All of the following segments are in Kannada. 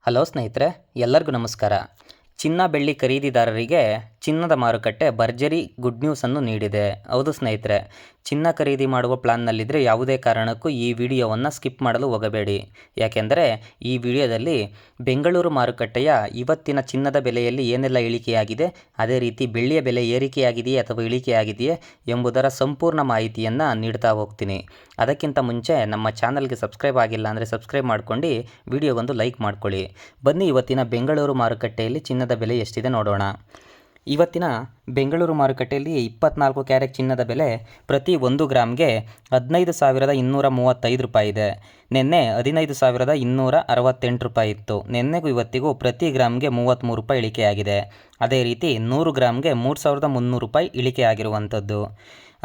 ಹಲೋ ಸ್ನೇಹಿತರೆ, ಎಲ್ಲರಿಗೂ ನಮಸ್ಕಾರ. ಚಿನ್ನ ಬೆಳ್ಳಿ ಖರೀದಿದಾರರಿಗೆ ಚಿನ್ನದ ಮಾರುಕಟ್ಟೆ ಭರ್ಜರಿ ಗುಡ್ ನ್ಯೂಸನ್ನು ನೀಡಿದೆ. ಹೌದು ಸ್ನೇಹಿತರೆ, ಚಿನ್ನ ಖರೀದಿ ಮಾಡುವ ಪ್ಲಾನ್ನಲ್ಲಿದ್ದರೆ ಯಾವುದೇ ಕಾರಣಕ್ಕೂ ಈ ವಿಡಿಯೋವನ್ನು ಸ್ಕಿಪ್ ಮಾಡಲು ಹೋಗಬೇಡಿ. ಯಾಕೆಂದರೆ ಈ ವಿಡಿಯೋದಲ್ಲಿ ಬೆಂಗಳೂರು ಮಾರುಕಟ್ಟೆಯ ಇವತ್ತಿನ ಚಿನ್ನದ ಬೆಲೆಯಲ್ಲಿ ಏನೆಲ್ಲ ಇಳಿಕೆಯಾಗಿದೆ, ಅದೇ ರೀತಿ ಬೆಳ್ಳಿಯ ಬೆಲೆ ಏರಿಕೆಯಾಗಿದೆಯೇ ಅಥವಾ ಇಳಿಕೆಯಾಗಿದೆಯೇ ಎಂಬುದರ ಸಂಪೂರ್ಣ ಮಾಹಿತಿಯನ್ನು ನೀಡ್ತಾ ಹೋಗ್ತೀನಿ. ಅದಕ್ಕಿಂತ ಮುಂಚೆ ನಮ್ಮ ಚಾನಲ್ಗೆ ಸಬ್ಸ್ಕ್ರೈಬ್ ಆಗಿಲ್ಲ ಅಂದರೆ ಸಬ್ಸ್ಕ್ರೈಬ್ ಮಾಡ್ಕೊಂಡು ವಿಡಿಯೋಗೊಂದು ಲೈಕ್ ಮಾಡ್ಕೊಳ್ಳಿ. ಬನ್ನಿ ಇವತ್ತಿನ ಬೆಂಗಳೂರು ಮಾರುಕಟ್ಟೆಯಲ್ಲಿ ಚಿನ್ನದ ಬೆಲೆ ಎಷ್ಟಿದೆ ನೋಡೋಣ. ಇವತ್ತಿನ ಬೆಂಗಳೂರು ಮಾರುಕಟ್ಟೆಯಲ್ಲಿ 24 ಕ್ಯಾರೆಟ್ ಚಿನ್ನದ ಬೆಲೆ ಪ್ರತಿ 1 ಗ್ರಾಮ್ಗೆ 15,235 ರೂಪಾಯಿ ಇದೆ. ನಿನ್ನೆ 15,268 ರೂಪಾಯಿ ಇತ್ತು. ನಿನ್ನೆಗೂ ಇವತ್ತಿಗೂ ಪ್ರತಿ ಗ್ರಾಮ್ಗೆ 33 ರೂಪಾಯಿ ಇಳಿಕೆಯಾಗಿದೆ. ಅದೇ ರೀತಿ 100 ಗ್ರಾಮ್ಗೆ 3,300 ರೂಪಾಯಿ ಇಳಿಕೆಯಾಗಿರುವಂಥದ್ದು.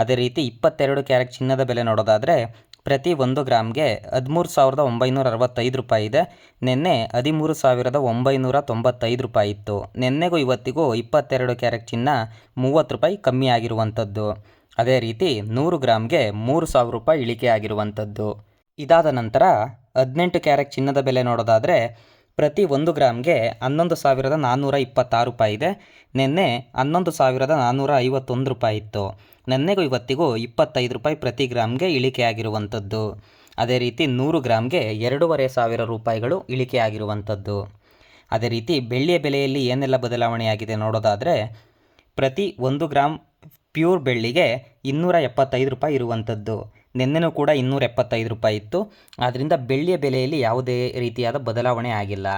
ಅದೇ ರೀತಿ 22 ಕ್ಯಾರೆಟ್ ಚಿನ್ನದ ಬೆಲೆ ನೋಡೋದಾದರೆ ಪ್ರತಿ 1 ಗ್ರಾಮ್ಗೆ 13,965 ರೂಪಾಯಿ ಇದೆ. ನಿನ್ನೆ 13,995 ರೂಪಾಯಿ ಇತ್ತು. ನಿನ್ನೆಗೂ ಇವತ್ತಿಗೂ 22 ಕ್ಯಾರೆಟ್ ಚಿನ್ನ 30 ರೂಪಾಯಿ ಕಮ್ಮಿ ಆಗಿರುವಂಥದ್ದು. ಅದೇ ರೀತಿ 100 ಗ್ರಾಮ್ಗೆ 3,000 ರೂಪಾಯಿ ಇಳಿಕೆ ಆಗಿರುವಂಥದ್ದು. ಇದಾದ ನಂತರ 18 ಕ್ಯಾರೆಟ್ ಚಿನ್ನದ ಬೆಲೆ ನೋಡೋದಾದರೆ ಪ್ರತಿ 1 ಗ್ರಾಮ್ಗೆ 11,426 ರೂಪಾಯಿ ಇದೆ. ನಿನ್ನೆ 11,451 ರೂಪಾಯಿ ಇತ್ತು. ನಿನ್ನೆಗೂ ಇವತ್ತಿಗೂ 25 ರೂಪಾಯಿ ಪ್ರತಿ ಗ್ರಾಮ್ಗೆ ಇಳಿಕೆಯಾಗಿರುವಂಥದ್ದು. ಅದೇ ರೀತಿ 100 ಗ್ರಾಮ್ಗೆ 2,500 ರೂಪಾಯಿಗಳು ಇಳಿಕೆಯಾಗಿರುವಂಥದ್ದು. ಅದೇ ರೀತಿ ಬೆಳ್ಳಿಯ ಬೆಲೆಯಲ್ಲಿ ಏನೆಲ್ಲ ಬದಲಾವಣೆಯಾಗಿದೆ ನೋಡೋದಾದರೆ ಪ್ರತಿ 1 ಗ್ರಾಮ್ ಪ್ಯೂರ್ ಬೆಳ್ಳಿಗೆ 275 ರೂಪಾಯಿ ಇರುವಂಥದ್ದು. ನಿನ್ನೆನೂ ಕೂಡ 275 ರೂಪಾಯಿ ಇತ್ತು. ಆದ್ದರಿಂದ ಬೆಳ್ಳಿಯ ಬೆಲೆಯಲ್ಲಿ ಯಾವುದೇ ರೀತಿಯಾದ ಬದಲಾವಣೆ ಆಗಿಲ್ಲ.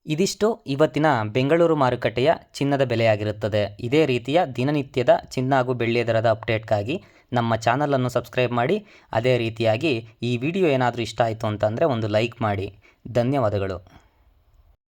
ಇದಿಷ್ಟು ಇವತ್ತಿನ ಬೆಂಗಳೂರು ಮಾರುಕಟ್ಟೆಯ ಚಿನ್ನದ ಬೆಲೆಯಾಗಿರುತ್ತದೆ. ಇದೇ ರೀತಿಯ ದಿನನಿತ್ಯದ ಚಿನ್ನ ಹಾಗೂ ಬೆಳ್ಳಿಯ ದರದ ಅಪ್ಡೇಟ್ಗಾಗಿ ನಮ್ಮ ಚಾನಲನ್ನು ಸಬ್ಸ್ಕ್ರೈಬ್ ಮಾಡಿ. ಅದೇ ರೀತಿಯಾಗಿ ಈ ವಿಡಿಯೋ ಏನಾದರೂ ಇಷ್ಟ ಆಯಿತು ಅಂತಂದರೆ ಒಂದು ಲೈಕ್ ಮಾಡಿ. ಧನ್ಯವಾದಗಳು.